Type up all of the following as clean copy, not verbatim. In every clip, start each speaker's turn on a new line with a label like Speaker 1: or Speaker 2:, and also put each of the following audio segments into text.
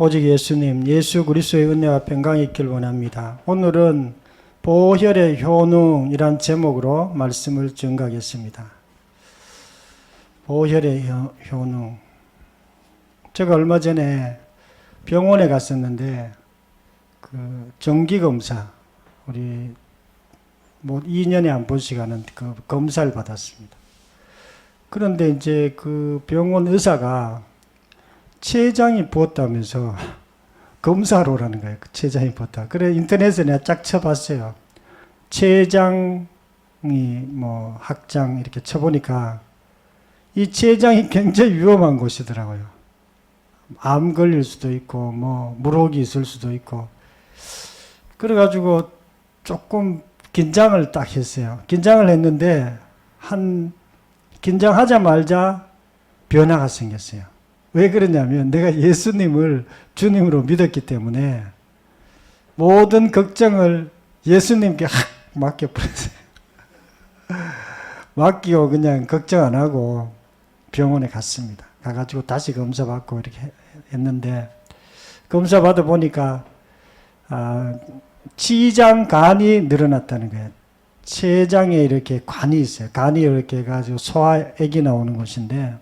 Speaker 1: 오직 예수님, 예수 그리스도의 은혜와 평강이 있길 원합니다. 오늘은 보혈의 효능이란 제목으로 말씀을 전가하겠습니다. 보혈의 효능. 제가 얼마 전에 병원에 갔었는데 정기검사, 우리 2년에 한 번씩 하는 그 검사를 받았습니다. 그런데 이제 그 병원 의사가 췌장이 부었다면서 검사하러 오라는 거예요. 췌장이 부었다. 그래 인터넷에 내가 쫙 쳐봤어요. 췌장이 학장 이렇게 쳐보니까 이 췌장이 굉장히 위험한 곳이더라고요. 암 걸릴 수도 있고 물혹이 있을 수도 있고. 그래가지고 조금 긴장을 딱 했어요. 긴장을 했는데 긴장하자마자 변화가 생겼어요. 왜 그러냐면 내가 예수님을 주님으로 믿었기 때문에 모든 걱정을 예수님께 맡겨버렸어요. 맡기고 그냥 걱정 안 하고 병원에 갔습니다. 가가지고 다시 검사 받고 이렇게 했는데 검사 받아 보니까 치장 간이 늘어났다는 거예요. 췌장에 이렇게 관이 있어요. 간이 이렇게 해가지고 소화액이 나오는 곳인데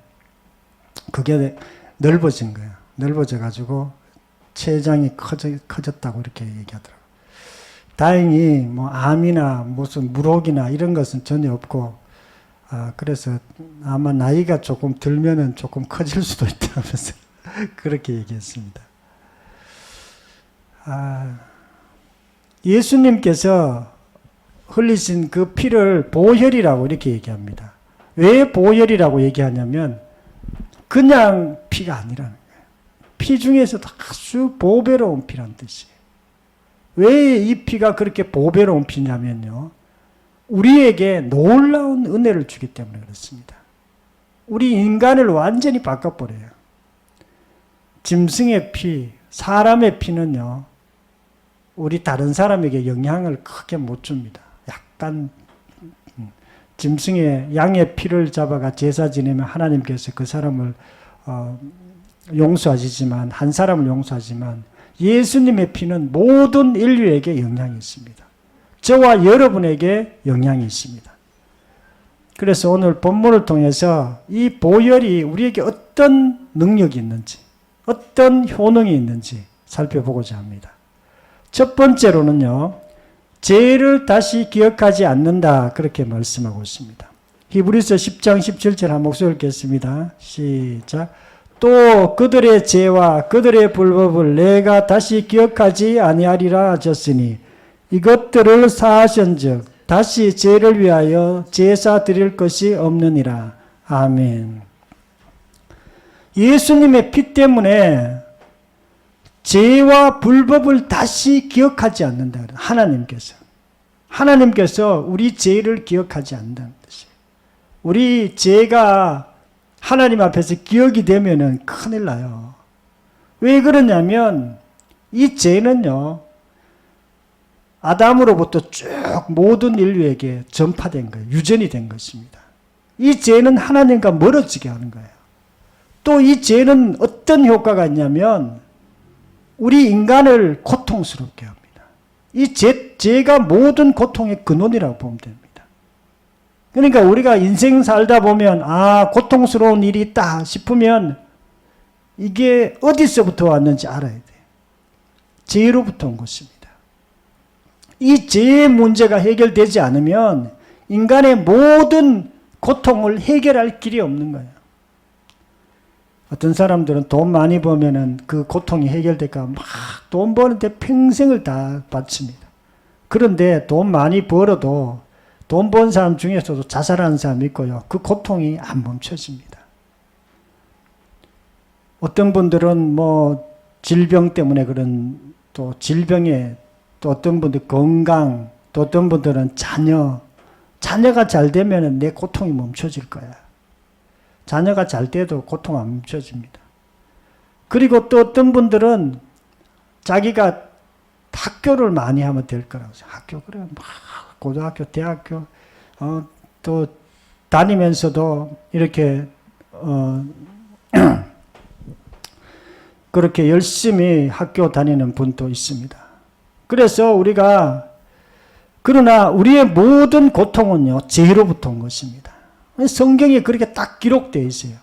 Speaker 1: 그게 넓어진 거예요. 넓어져가지고 췌장이 커졌다고 이렇게 얘기하더라고요. 다행히 암이나 무슨 물혹이나 이런 것은 전혀 없고, 그래서 아마 나이가 조금 들면은 조금 커질 수도 있다면서 그렇게 얘기했습니다. 예수님께서 흘리신 그 피를 보혈이라고 이렇게 얘기합니다. 왜 보혈이라고 얘기하냐면 그냥 피가 아니라는 거예요. 피 중에서도 아주 보배로운 피란 뜻이에요. 왜 이 피가 그렇게 보배로운 피냐면요. 우리에게 놀라운 은혜를 주기 때문에 그렇습니다. 우리 인간을 완전히 바꿔버려요. 짐승의 피, 사람의 피는요. 우리 다른 사람에게 영향을 크게 못 줍니다. 약간 짐승의 양의 피를 잡아가 제사 지내면 하나님께서 그 사람을 용서하시지만, 한 사람을 용서하지만 예수님의 피는 모든 인류에게 영향이 있습니다. 저와 여러분에게 영향이 있습니다. 그래서 오늘 본문을 통해서 이 보혈이 우리에게 어떤 능력이 있는지, 어떤 효능이 있는지 살펴보고자 합니다. 첫 번째로는요, 죄를 다시 기억하지 않는다, 그렇게 말씀하고 있습니다. 히브리서 10장 17절 한 목소리 읽겠습니다. 시작. 또 그들의 죄와 그들의 불법을 내가 다시 기억하지 아니하리라 하셨으니 이것들을 사하신즉 다시 죄를 위하여 제사 드릴 것이 없느니라. 아멘. 예수님의 피 때문에 죄와 불법을 다시 기억하지 않는다. 하나님께서 우리 죄를 기억하지 않는다는 뜻이에요. 우리 죄가 하나님 앞에서 기억이 되면은 큰일 나요. 왜 그러냐면 이 죄는요, 아담으로부터 쭉 모든 인류에게 전파된 거예요. 유전이 된 것입니다. 이 죄는 하나님과 멀어지게 하는 거예요. 또 이 죄는 어떤 효과가 있냐면 우리 인간을 고통스럽게 합니다. 이 죄가 모든 고통의 근원이라고 보면 됩니다. 그러니까 우리가 인생 살다 보면 고통스러운 일이 있다 싶으면 이게 어디서부터 왔는지 알아야 돼요. 죄로부터 온 것입니다. 이 죄의 문제가 해결되지 않으면 인간의 모든 고통을 해결할 길이 없는 거예요. 어떤 사람들은 돈 많이 벌면은 그 고통이 해결될까 막 돈 버는데 평생을 다 바칩니다. 그런데 돈 많이 벌어도 돈 번 사람 중에서도 자살하는 사람이 있고요. 그 고통이 안 멈춰집니다. 어떤 분들은 질병 때문에 그런 또 질병에 또 어떤 분들 건강 또 어떤 분들은 자녀가 잘 되면 내 고통이 멈춰질 거야. 자녀가 잘 돼도 고통 안 멈춰집니다. 그리고 또 어떤 분들은 자기가 학교를 많이 하면 될 거라고 학교 그래 고등학교, 대학교 또 다니면서도 이렇게 그렇게 열심히 학교 다니는 분도 있습니다. 그래서 우리가 그러나 우리의 모든 고통은요 죄로부터 온 것입니다. 성경에 그렇게 딱 기록되어 있어요.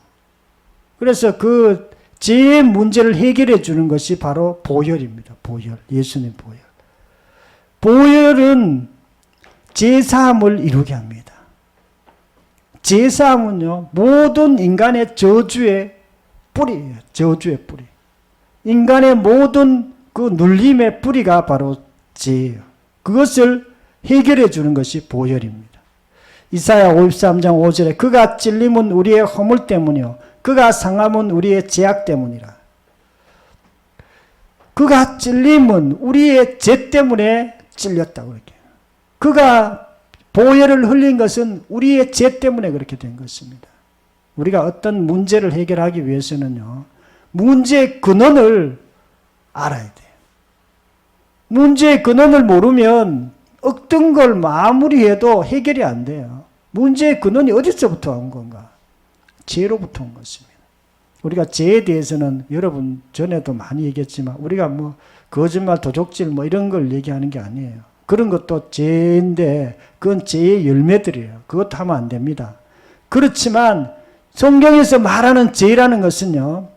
Speaker 1: 그래서 그 죄의 문제를 해결해 주는 것이 바로 보혈입니다. 보혈, 예수님 보혈. 보혈은 죄사함을 이루게 합니다. 죄사함은요 모든 인간의 저주의 뿌리예요. 저주의 뿌리. 인간의 모든 그 눌림의 뿌리가 바로 죄예요. 그것을 해결해 주는 것이 보혈입니다. 이사야 53장 5절에 그가 찔림은 우리의 허물 때문이요 그가 상함은 우리의 죄악 때문이라. 그가 찔림은 우리의 죄 때문에 찔렸다고 이렇게. 그가 보혈을 흘린 것은 우리의 죄 때문에 그렇게 된 것입니다. 우리가 어떤 문제를 해결하기 위해서는요 문제의 근원을 알아야 돼요. 문제의 근원을 모르면 어떤 걸 마무리해도 해결이 안 돼요. 문제의 근원이 어디서부터 온 건가? 죄로부터 온 것입니다. 우리가 죄에 대해서는 여러분 전에도 많이 얘기했지만 우리가 뭐 거짓말, 도적질 뭐 이런 걸 얘기하는 게 아니에요. 그런 것도 죄인데 그건 죄의 열매들이에요. 그것도 하면 안 됩니다. 그렇지만 성경에서 말하는 죄라는 것은요.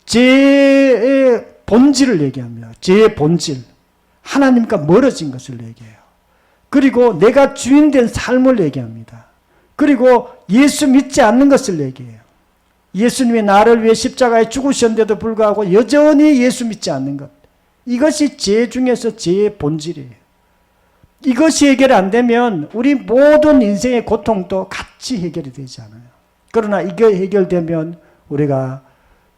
Speaker 1: 죄의 본질을 얘기합니다. 죄의 본질. 하나님과 멀어진 것을 얘기해요. 그리고 내가 주인된 삶을 얘기합니다. 그리고 예수 믿지 않는 것을 얘기해요. 예수님이 나를 위해 십자가에 죽으셨는데도 불구하고 여전히 예수 믿지 않는 것. 이것이 죄 중에서 죄의 본질이에요. 이것이 해결 안 되면 우리 모든 인생의 고통도 같이 해결이 되지 않아요. 그러나 이게 해결되면 우리가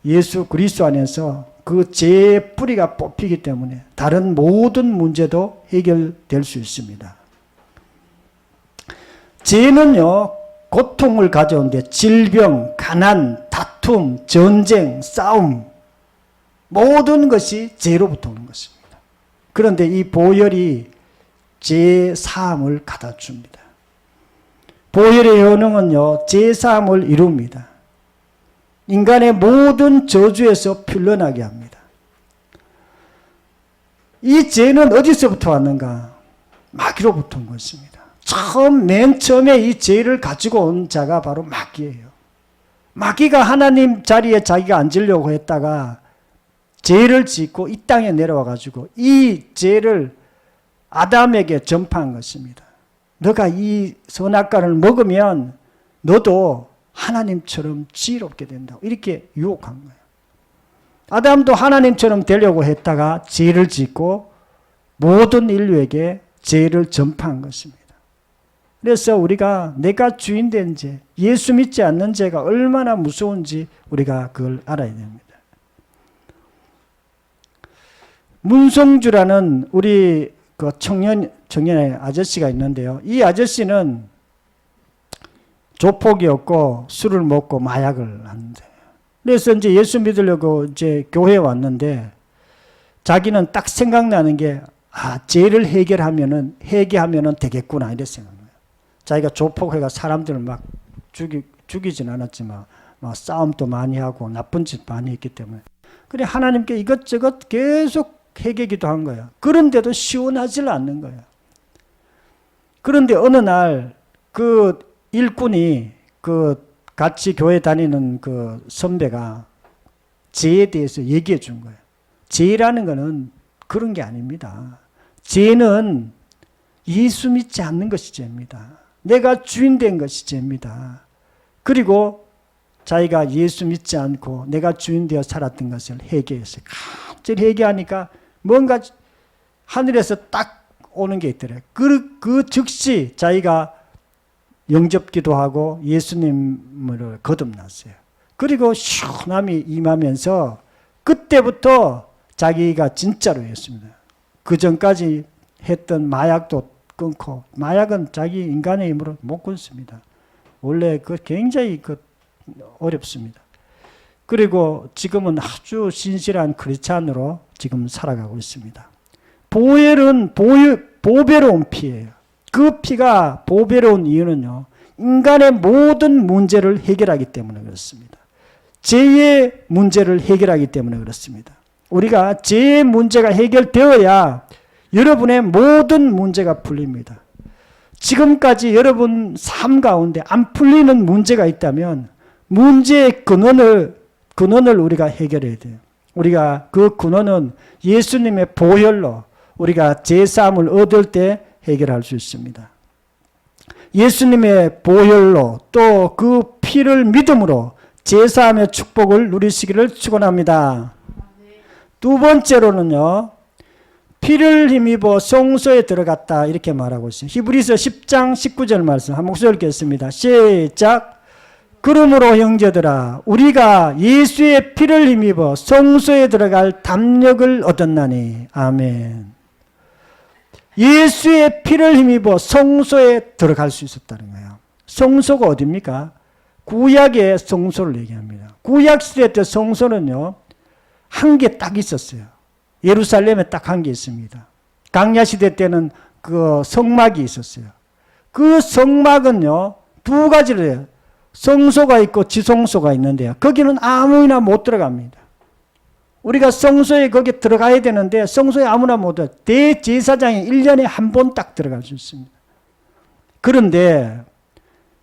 Speaker 1: 예수 그리스도 안에서 그 죄의 뿌리가 뽑히기 때문에 다른 모든 문제도 해결될 수 있습니다. 죄는요 고통을 가져오는데 질병, 가난, 다툼, 전쟁, 싸움 모든 것이 죄로부터 오는 것입니다. 그런데 이 보혈이 죄 사함을 갖다 줍니다. 보혈의 효능은요 죄 사함을 이룹니다. 인간의 모든 저주에서 풀려나게 합니다. 이 죄는 어디서부터 왔는가? 마귀로부터 온 것입니다. 맨 처음에 이 죄를 가지고 온 자가 바로 마귀예요. 마귀가 하나님 자리에 자기가 앉으려고 했다가 죄를 짓고 이 땅에 내려와 가지고 이 죄를 아담에게 전파한 것입니다. 너가 이 선악과를 먹으면 너도 하나님처럼 지혜롭게 된다고 이렇게 유혹한 거예요. 아담도 하나님처럼 되려고 했다가 죄를 짓고 모든 인류에게 죄를 전파한 것입니다. 그래서 우리가 내가 주인된 죄, 예수 믿지 않는 죄가 얼마나 무서운지 우리가 그걸 알아야 됩니다. 문성주라는 우리 그 청년의 아저씨가 있는데요. 이 아저씨는 조폭이었고 술을 먹고 마약을 하는데 그래서 이제 예수 믿으려고 이제 교회에 왔는데 자기는 딱 생각나는 게 죄를 해결하면은 되겠구나 이랬 생각해요. 자기가 조폭해가 사람들을 막 죽이진 않았지만 막 싸움도 많이 하고 나쁜 짓 많이 했기 때문에 그래 하나님께 이것저것 계속 해결기도 한 거예요. 그런데도 시원하지 않는 거예요. 그런데 어느 날 그 일꾼이 그 같이 교회 다니는 그 선배가 죄에 대해서 얘기해 준 거예요. 죄라는 거는 그런 게 아닙니다. 죄는 예수 믿지 않는 것이 죄입니다. 내가 주인 된 것이 죄입니다. 그리고 자기가 예수 믿지 않고 내가 주인 되어 살았던 것을 회개했어요. 갑자기 회개하니까 뭔가 하늘에서 딱 오는 게 있더래요. 그 즉시 자기가 영접기도 하고 예수님을 거듭났어요. 그리고 시원함이 임하면서 그때부터 자기가 진짜로 했습니다. 그 전까지 했던 마약도 끊고 마약은 자기 인간의 힘으로 못 끊습니다. 원래 그 굉장히 어렵습니다. 그리고 지금은 아주 신실한 크리스찬으로 지금 살아가고 있습니다. 보혈은 보배로운 피예요. 그 피가 보배로운 이유는요. 인간의 모든 문제를 해결하기 때문에 그렇습니다. 죄의 문제를 해결하기 때문에 그렇습니다. 우리가 죄의 문제가 해결되어야 여러분의 모든 문제가 풀립니다. 지금까지 여러분 삶 가운데 안 풀리는 문제가 있다면 문제의 근원을 우리가 해결해야 돼요. 우리가 그 근원은 예수님의 보혈로 우리가 죄사함을 얻을 때 해결할 수 있습니다. 예수님의 보혈로 또 그 피를 믿음으로 죄사함의 축복을 누리시기를 축원합니다. 두 번째로는요. 피를 힘입어 성소에 들어갔다 이렇게 말하고 있어요. 히브리서 10장 19절 말씀 한 목소리 읽겠습니다. 시작. 그러므로 형제들아 우리가 예수의 피를 힘입어 성소에 들어갈 담력을 얻었나니. 아멘. 예수의 피를 힘입어 성소에 들어갈 수 있었다는 거예요. 성소가 어디입니까? 구약의 성소를 얘기합니다. 구약 시대 때 성소는요. 한 개 딱 있었어요. 예루살렘에 딱 한 개 있습니다. 강야 시대 때는 그 성막이 있었어요. 그 성막은요. 두 가지를 해요. 성소가 있고 지성소가 있는데요. 거기는 아무나 못 들어갑니다. 우리가 성소에 거기 들어가야 되는데 성소에 아무나 못 들어가요. 대제사장이 1년에 한 번 딱 들어갈 수 있습니다. 그런데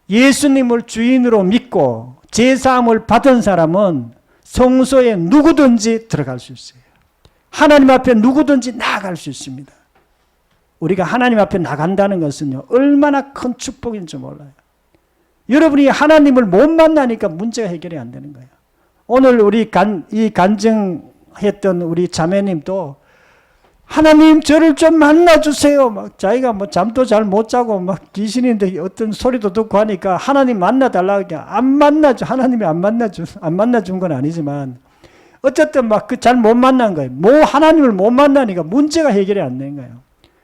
Speaker 1: 예수님을 주인으로 믿고 제사함을 받은 사람은 성소에 누구든지 들어갈 수 있어요. 하나님 앞에 누구든지 나아갈 수 있습니다. 우리가 하나님 앞에 나간다는 것은요. 얼마나 큰 축복인지 몰라요. 여러분이 하나님을 못 만나니까 문제가 해결이 안 되는 거예요. 오늘 우리 간증했던 우리 자매님도 하나님 저를 좀 만나주세요. 막 자기가 뭐 잠도 잘 못 자고 막 귀신인데 어떤 소리도 듣고 하니까 하나님 만나달라고 안 만나줘. 하나님이 안 만나준 건 아니지만 어쨌든 막 그 잘 못 만난 거예요. 하나님을 못 만나니까 문제가 해결이 안 되는 거예요.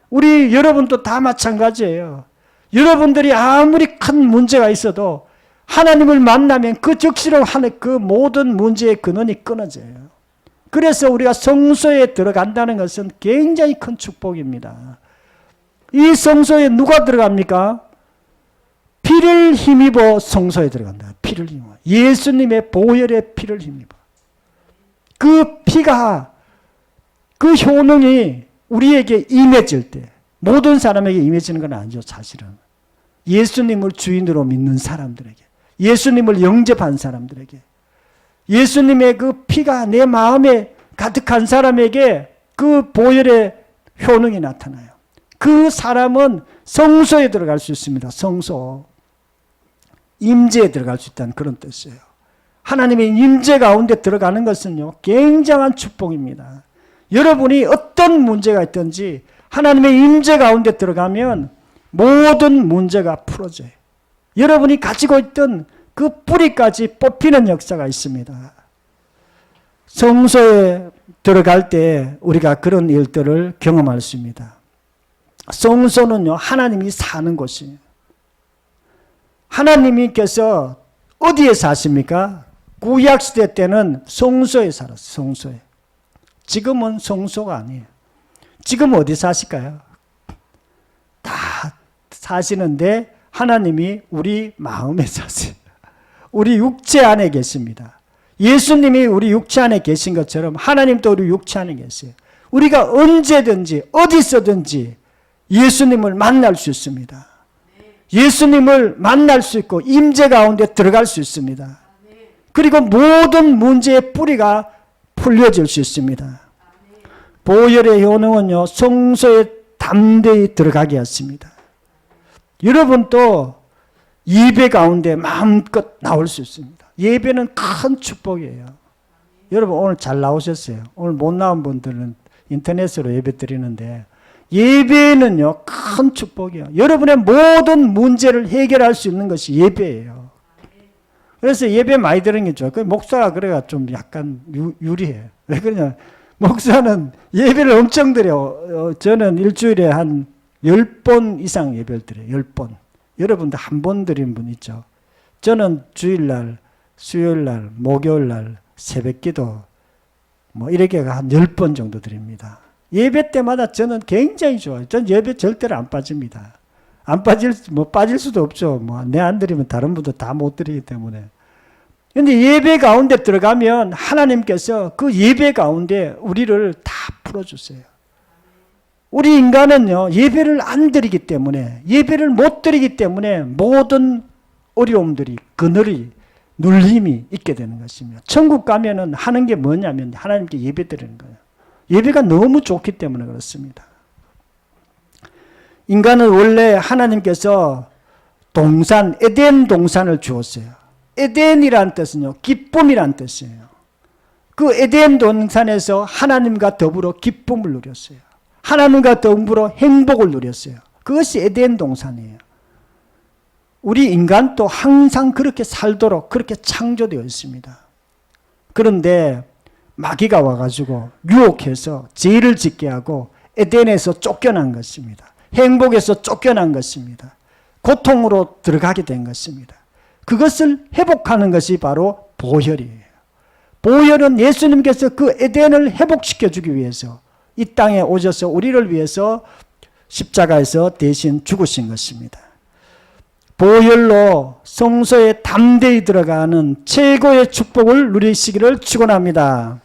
Speaker 1: 우리 여러분도 다 마찬가지예요. 여러분들이 아무리 큰 문제가 있어도 하나님을 만나면 그 즉시로 그 모든 문제의 근원이 끊어져요. 그래서 우리가 성소에 들어간다는 것은 굉장히 큰 축복입니다. 이 성소에 누가 들어갑니까? 피를 힘입어 성소에 들어간다. 피를 힘입어. 예수님의 보혈의 피를 힘입어. 그 피가 그 효능이 우리에게 임해질 때 모든 사람에게 임해지는 건 아니죠. 사실은. 예수님을 주인으로 믿는 사람들에게 예수님을 영접한 사람들에게 예수님의 그 피가 내 마음에 가득한 사람에게 그 보혈의 효능이 나타나요. 그 사람은 성소에 들어갈 수 있습니다. 성소. 임재에 들어갈 수 있다는 그런 뜻이에요. 하나님의 임재 가운데 들어가는 것은요. 굉장한 축복입니다. 여러분이 어떤 문제가 있든지 하나님의 임재 가운데 들어가면 모든 문제가 풀어져요. 여러분이 가지고 있던 그 뿌리까지 뽑히는 역사가 있습니다. 성소에 들어갈 때 우리가 그런 일들을 경험할 수 있습니다. 성소는요, 하나님이 사는 곳이에요. 하나님께서 어디에 사십니까? 구약시대 때는 성소에 살았어요. 성소에. 지금은 성소가 아니에요. 지금 어디 사실까요? 다 사시는데 하나님이 우리 마음에 사세요. 우리 육체 안에 계십니다. 예수님이 우리 육체 안에 계신 것처럼 하나님도 우리 육체 안에 계세요. 우리가 언제든지 어디서든지 예수님을 만날 수 있습니다. 예수님을 만날 수 있고 임재 가운데 들어갈 수 있습니다. 그리고 모든 문제의 뿌리가 풀려질 수 있습니다. 보혈의 효능은요, 성소에 담대히 들어가게 했습니다. 여러분도 예배 가운데 마음껏 나올 수 있습니다. 예배는 큰 축복이에요. 여러분 오늘 잘 나오셨어요. 오늘 못 나온 분들은 인터넷으로 예배 드리는데 예배는요 큰 축복이에요. 여러분의 모든 문제를 해결할 수 있는 것이 예배예요. 그래서 예배 많이 드리는 게 좋아요. 목사가 그래가 좀 약간 유리해요. 왜 그러냐? 목사는 예배를 엄청 드려요. 저는 일주일에 한 10번 이상 예배를 드려요. 10번. 여러분들 한 번 드린 분 있죠. 저는 주일날, 수요일날, 목요일날, 새벽기도 뭐 이렇게 한 10번 정도 드립니다. 예배 때마다 저는 굉장히 좋아요. 전 예배 절대로 안 빠집니다. 빠질 수도 없죠. 내 안 드리면 다른 분도 다 못 드리기 때문에. 그런데 예배 가운데 들어가면 하나님께서 그 예배 가운데 우리를 다 풀어주세요. 우리 인간은요, 예배를 안 드리기 때문에, 예배를 못 드리기 때문에 모든 어려움들이, 그늘이, 눌림이 있게 되는 것입니다. 천국 가면은 하는 게 뭐냐면 하나님께 예배 드리는 거예요. 예배가 너무 좋기 때문에 그렇습니다. 인간은 원래 하나님께서 동산, 에덴 동산을 주었어요. 에덴이라는 뜻은요, 기쁨이라는 뜻이에요. 그 에덴 동산에서 하나님과 더불어 기쁨을 누렸어요. 하나님과 더불어 행복을 누렸어요. 그것이 에덴 동산이에요. 우리 인간도 항상 그렇게 살도록 그렇게 창조되어 있습니다. 그런데 마귀가 와가지고 유혹해서 죄를 짓게 하고 에덴에서 쫓겨난 것입니다. 행복에서 쫓겨난 것입니다. 고통으로 들어가게 된 것입니다. 그것을 회복하는 것이 바로 보혈이에요. 보혈은 예수님께서 그 에덴을 회복시켜주기 위해서 이 땅에 오셔서 우리를 위해서 십자가에서 대신 죽으신 것입니다. 보혈로 성소에 담대히 들어가는 최고의 축복을 누리시기를 축원합니다.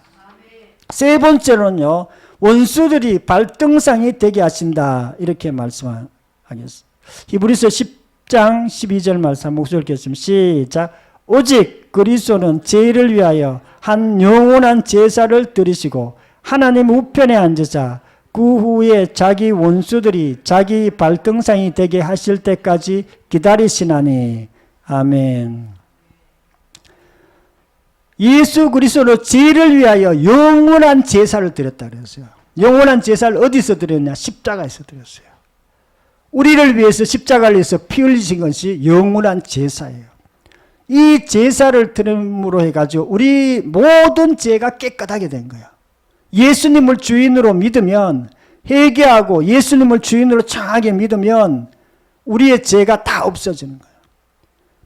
Speaker 1: 세 번째로는요, 원수들이 발등상이 되게 하신다, 이렇게 말씀하겠습니다. 히브리서 10장 12절 말씀 목소리를 겠습니다. 시작. 오직 그리스도는 죄를 위하여 한 영원한 제사를 드리시고 하나님 우편에 앉으사 그 후에 자기 원수들이 자기 발등상이 되게 하실 때까지 기다리시나니. 아멘. 예수 그리스도로 죄를 위하여 영원한 제사를 드렸다 그랬어요. 영원한 제사를 어디서 드렸냐? 십자가에서 드렸어요. 우리를 위해서 십자가를 위해서 피 흘리신 것이 영원한 제사예요. 이 제사를 드림으로 해가지고 우리 모든 죄가 깨끗하게 된 거예요. 예수님을 주인으로 믿으면, 회개하고 예수님을 주인으로 정확하게 믿으면 우리의 죄가 다 없어지는 거예요.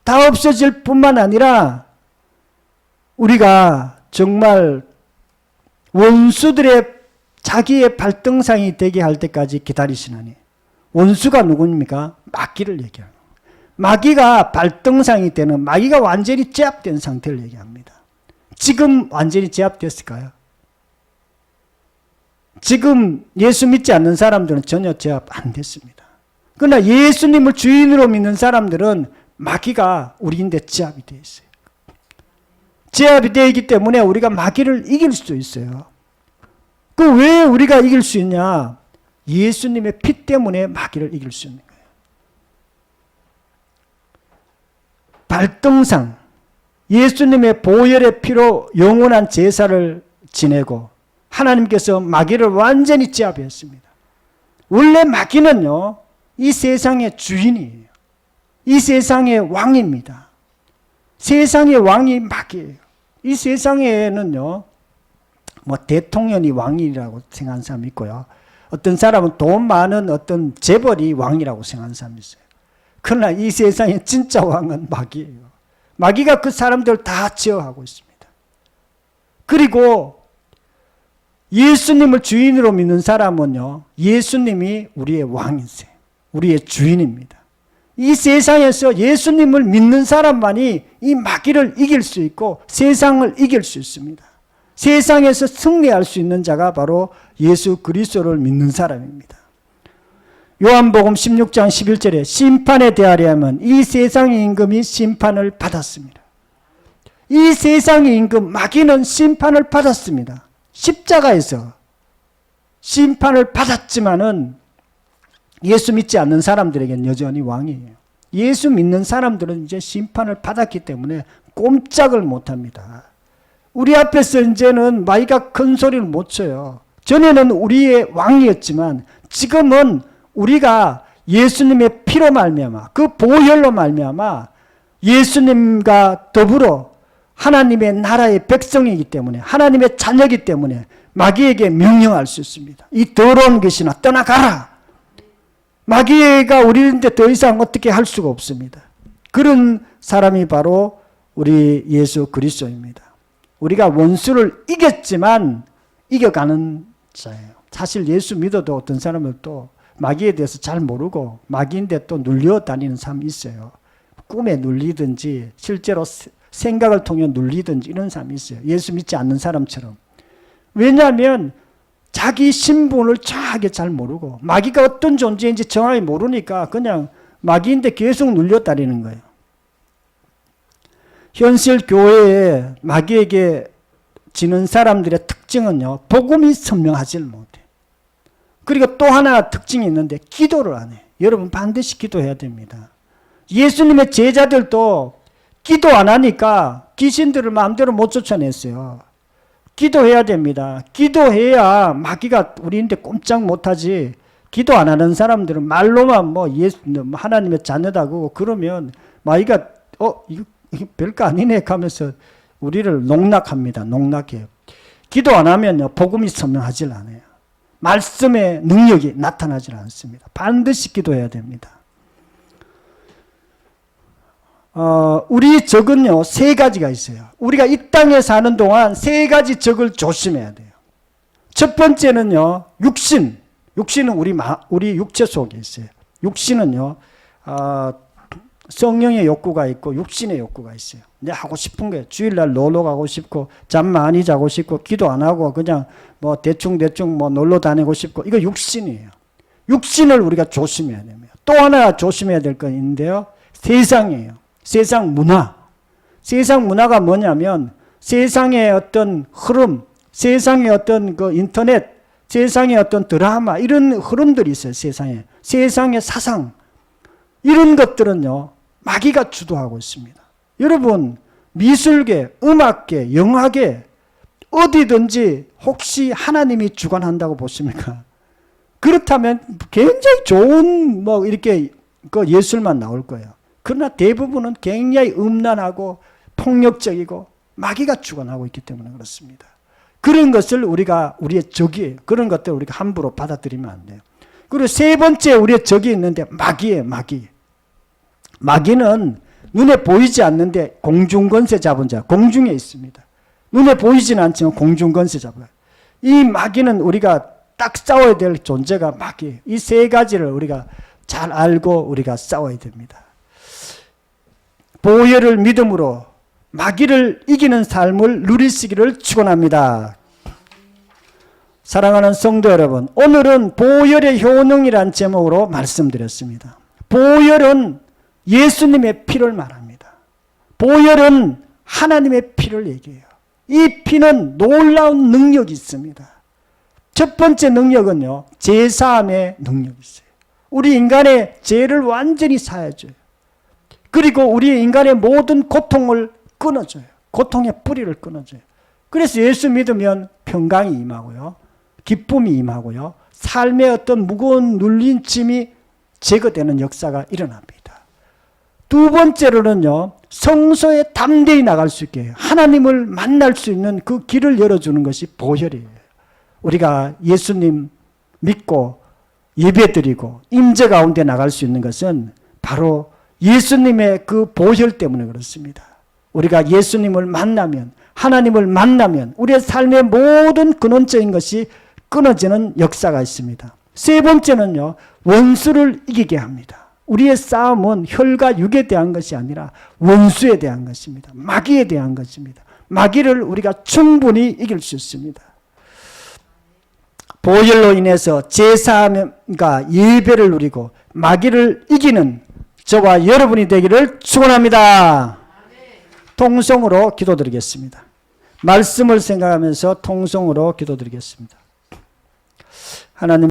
Speaker 1: 다 없어질 뿐만 아니라 우리가 정말 원수들의 자기의 발등상이 되게 할 때까지 기다리시나니. 원수가 누구입니까? 마귀를 얘기하는 거예요. 마귀가 발등상이 되는, 마귀가 완전히 제압된 상태를 얘기합니다. 지금 완전히 제압됐을까요? 지금 예수 믿지 않는 사람들은 전혀 제압 안 됐습니다. 그러나 예수님을 주인으로 믿는 사람들은 마귀가 우리인데 제압이 되어 있어요. 제압이 되어 있기 때문에 우리가 마귀를 이길 수 있어요. 그 왜 우리가 이길 수 있냐? 예수님의 피 때문에 마귀를 이길 수 있는 거예요. 발등상, 예수님의 보혈의 피로 영원한 제사를 지내고 하나님께서 마귀를 완전히 제압했습니다. 원래 마귀는요, 이 세상의 주인이에요. 이 세상의 왕입니다. 세상의 왕이 마귀예요. 이 세상에는요, 뭐 대통령이 왕이라고 생각하는 사람이 있고요. 어떤 사람은 돈 많은 어떤 재벌이 왕이라고 생각하는 사람이 있어요. 그러나 이 세상의 진짜 왕은 마귀예요. 마귀가 그 사람들을 다 제어하고 있습니다. 그리고 예수님을 주인으로 믿는 사람은요, 예수님이 우리의 왕이세요. 우리의 주인입니다. 이 세상에서 예수님을 믿는 사람만이 이 마귀를 이길 수 있고 세상을 이길 수 있습니다. 세상에서 승리할 수 있는 자가 바로 예수 그리스도를 믿는 사람입니다. 요한복음 16장 11절에 심판에 대하려면 이 세상의 임금이 심판을 받았습니다. 이 세상의 임금 마귀는 심판을 받았습니다. 십자가에서 심판을 받았지만은 예수 믿지 않는 사람들에게는 여전히 왕이에요. 예수 믿는 사람들은 이제 심판을 받았기 때문에 꼼짝을 못합니다. 우리 앞에서 이제는 마귀가 큰 소리를 못 쳐요. 전에는 우리의 왕이었지만 지금은 우리가 예수님의 피로 말미암아, 그 보혈로 말미암아 예수님과 더불어 하나님의 나라의 백성이기 때문에, 하나님의 자녀이기 때문에 마귀에게 명령할 수 있습니다. 이 더러운 것이나 떠나가라. 마귀가 우리인데 더 이상 어떻게 할 수가 없습니다. 그런 사람이 바로 우리 예수 그리스도입니다. 우리가 원수를 이겼지만 이겨가는 자예요. 사실 예수 믿어도 어떤 사람은 또 마귀에 대해서 잘 모르고 마귀인데 또 눌려 다니는 사람이 있어요. 꿈에 눌리든지 실제로 생각을 통해 눌리든지 이런 사람이 있어요. 예수 믿지 않는 사람처럼. 왜냐하면 자기 신분을 정확하게 잘 모르고 마귀가 어떤 존재인지 정확히 모르니까 그냥 마귀인데 계속 눌려다니는 거예요. 현실 교회에 마귀에게 지는 사람들의 특징은요, 복음이 선명하지를 못해. 그리고 또 하나 특징이 있는데 기도를 안 해. 여러분 반드시 기도해야 됩니다. 예수님의 제자들도 기도 안 하니까 귀신들을 마음대로 못 쫓아냈어요. 기도해야 됩니다. 기도해야 마귀가 우리한테 꼼짝 못하지. 기도 안 하는 사람들은 말로만 뭐 예수, 하나님의 자녀다고 그러면 마귀가 이거 별거 아니네 하면서 우리를 농락합니다. 농락해요. 기도 안 하면요, 복음이 선명하질 않아요. 말씀의 능력이 나타나질 않습니다. 반드시 기도해야 됩니다. 우리 적은요, 세 가지가 있어요. 우리가 이 땅에 사는 동안 세 가지 적을 조심해야 돼요. 첫 번째는요, 육신. 육신은 우리 육체 속에 있어요. 육신은요, 성령의 욕구가 있고 육신의 욕구가 있어요. 이제 하고 싶은 거예요. 주일날 놀러 가고 싶고 잠 많이 자고 싶고 기도 안 하고 그냥 뭐 대충 뭐 놀러 다니고 싶고 이거 육신이에요. 육신을 우리가 조심해야 됩니다. 또 하나 조심해야 될 건 있는데요. 세상이에요. 세상 문화. 세상 문화가 뭐냐면 세상의 어떤 흐름, 세상의 어떤 그 인터넷, 세상의 어떤 드라마 이런 흐름들이 있어요. 세상의 사상 이런 것들은요, 마귀가 주도하고 있습니다. 여러분, 미술계, 음악계, 영화계, 어디든지 혹시 하나님이 주관한다고 보십니까? 그렇다면 굉장히 좋은 이렇게 그 예술만 나올 거예요. 그러나 대부분은 굉장히 음란하고 폭력적이고 마귀가 주관하고 있기 때문에 그렇습니다. 그런 것을 우리의 적이에요. 그런 것들을 우리가 함부로 받아들이면 안 돼요. 그리고 세 번째 우리의 적이 있는데 마귀예요. 마귀는 눈에 보이지 않는데 공중권세 잡은 자, 공중에 있습니다. 눈에 보이지는 않지만 공중권세 잡아요. 이 마귀는 우리가 딱 싸워야 될 존재가 마귀예요. 이 세 가지를 우리가 잘 알고 우리가 싸워야 됩니다. 보혈을 믿음으로 마귀를 이기는 삶을 누리시기를 축원합니다. 사랑하는 성도 여러분, 오늘은 보혈의 효능이란 제목으로 말씀드렸습니다. 보혈은 예수님의 피를 말합니다. 보혈은 하나님의 피를 얘기해요. 이 피는 놀라운 능력이 있습니다. 첫 번째 능력은요, 제사함의 능력이 있어요. 우리 인간의 죄를 완전히 사해줘요. 그리고 우리 인간의 모든 고통을 끊어줘요. 고통의 뿌리를 끊어줘요. 그래서 예수 믿으면 평강이 임하고요, 기쁨이 임하고요, 삶의 어떤 무거운 눌린 짐이 제거되는 역사가 일어납니다. 두 번째로는요, 성소에 담대히 나갈 수 있게 해요. 하나님을 만날 수 있는 그 길을 열어주는 것이 보혈이에요. 우리가 예수님 믿고 예배드리고 임재 가운데 나갈 수 있는 것은 바로 예수님의 그 보혈 때문에 그렇습니다. 우리가 예수님을 만나면, 하나님을 만나면 우리의 삶의 모든 근원적인 것이 끊어지는 역사가 있습니다. 세 번째는요, 원수를 이기게 합니다. 우리의 싸움은 혈과 육에 대한 것이 아니라 원수에 대한 것입니다. 마귀에 대한 것입니다. 마귀를 우리가 충분히 이길 수 있습니다. 보혈로 인해서 제사함과 예배를 누리고 마귀를 이기는 저와 여러분이 되기를 축원합니다. 통성으로 기도드리겠습니다. 말씀을 생각하면서 통성으로 기도드리겠습니다. 하나님